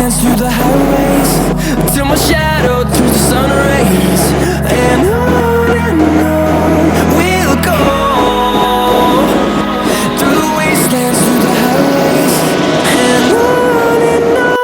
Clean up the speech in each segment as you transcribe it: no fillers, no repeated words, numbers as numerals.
wastelands, through the highways, till my shadow turns to sun rays. And on we'll go, through the wastelands, through the highways, and on we'll go.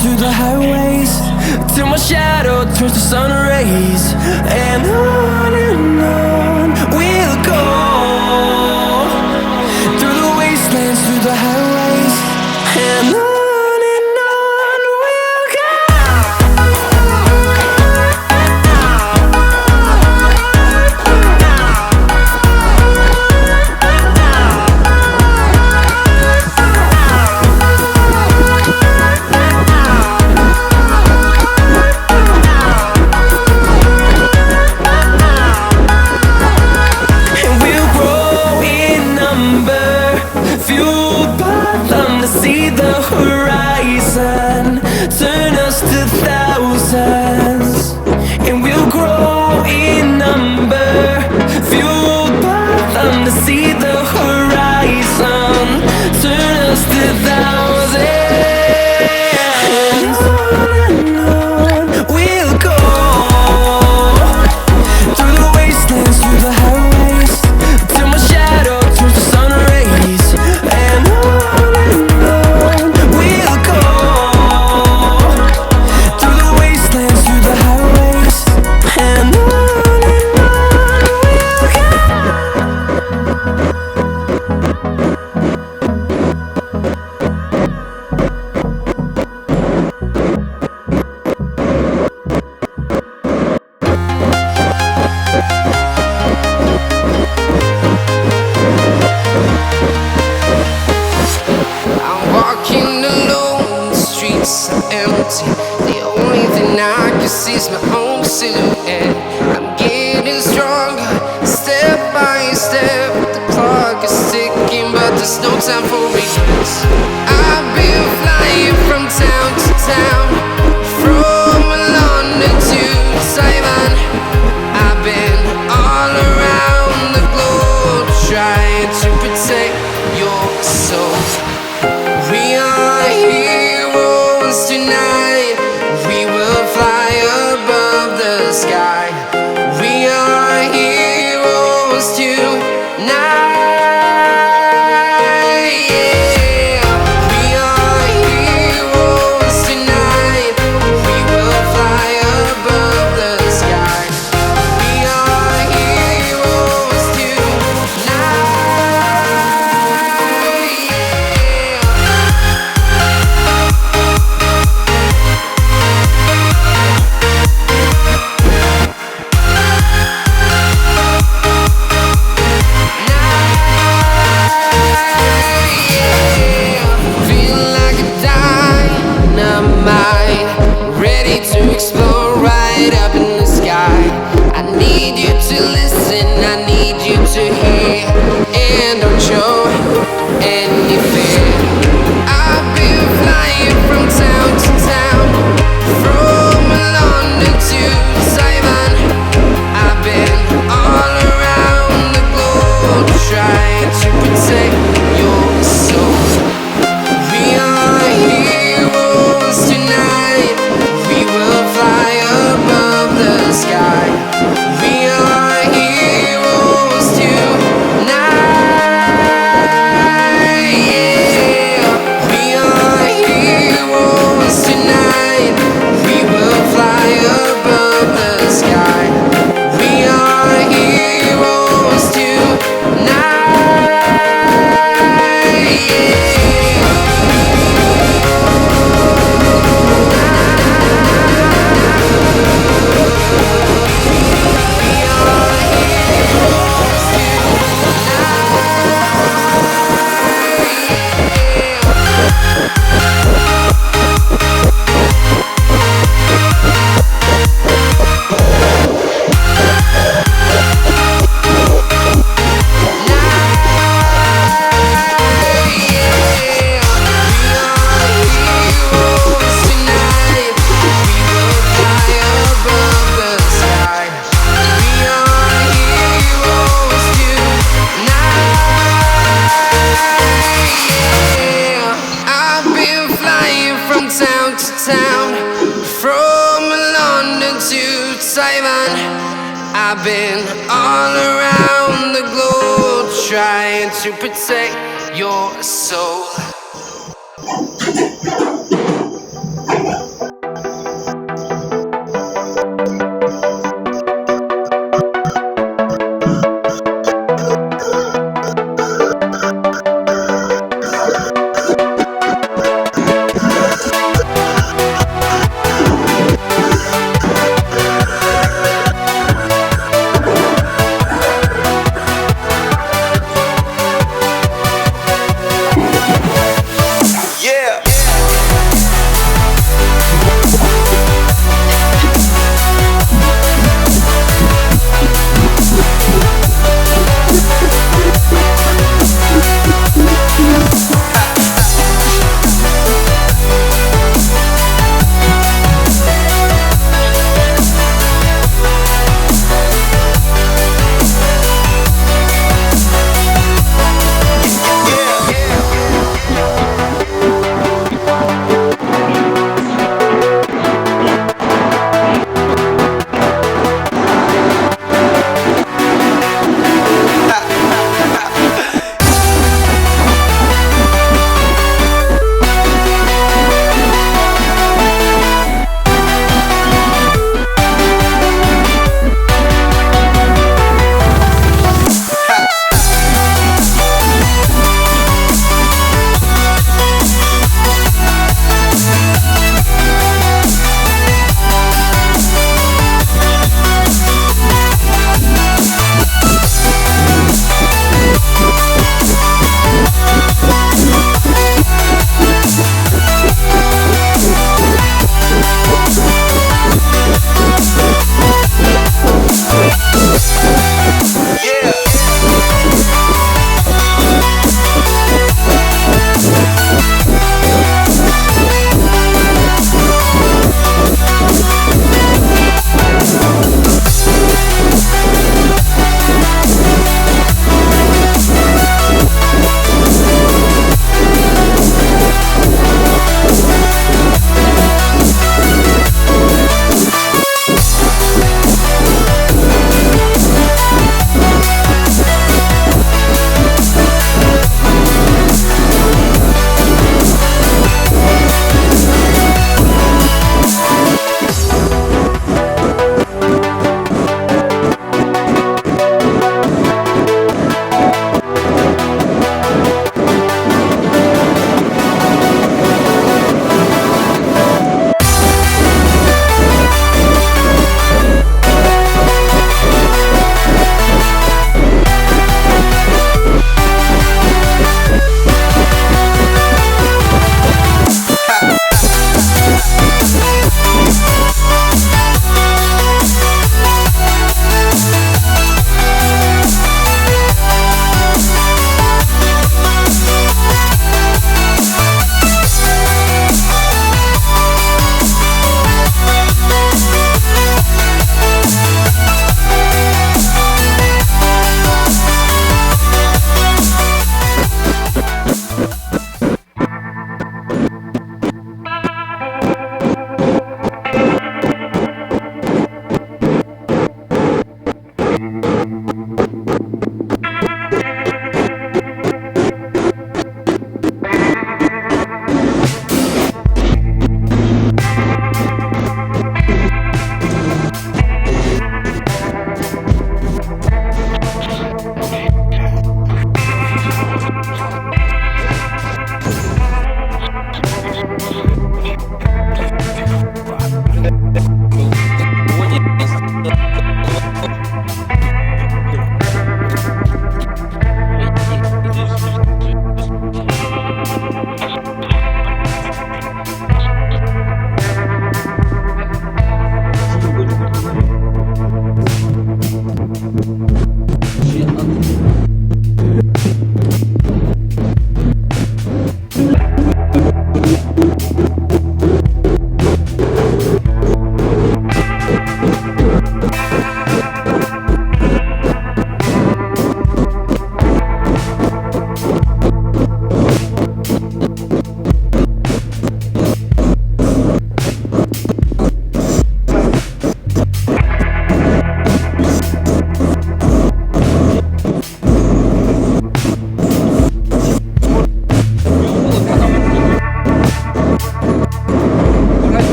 Through the highways, till my shadow turns to sun rays. And on we'll go, through the wastelands, through the highways, and on we'll go. See the horizon, turn us to thousands, and we'll grow in number, fueled by them to see the horizon, turn us to thousands, and on we'll go, through the wastelands, through the highways, till my shadow turns to sun rays, and on we'll go, through the wastelands, through the highways, and on we'll go. I'm walking alone, the streets are empty. The only thing I can see is my own silhouette. I'm getting stronger, step by step. The clock is ticking, but there's no time for regrets. I've been flying from town to town, from London to Taiwan. I've been all around the globe, trying to protect your soul. We are heroes tonight. We will fly above the sky. We are heroes tonight. Yeah. We are heroes tonight. We will fly above the sky. We are heroes tonight. Feel like a dynamite, ready to explode right up in the sky. I need you to listen, I need you to hear, and don't show any fear. I've been flying from town to town, from London to Taiwan. I've been all around the globe, trying to protect your soul. We are heroes tonight. We will fly above the sky. We are heroes tonight. Yeah. We are heroes tonight. We Simon. I've been all around the globe trying to protect your soul.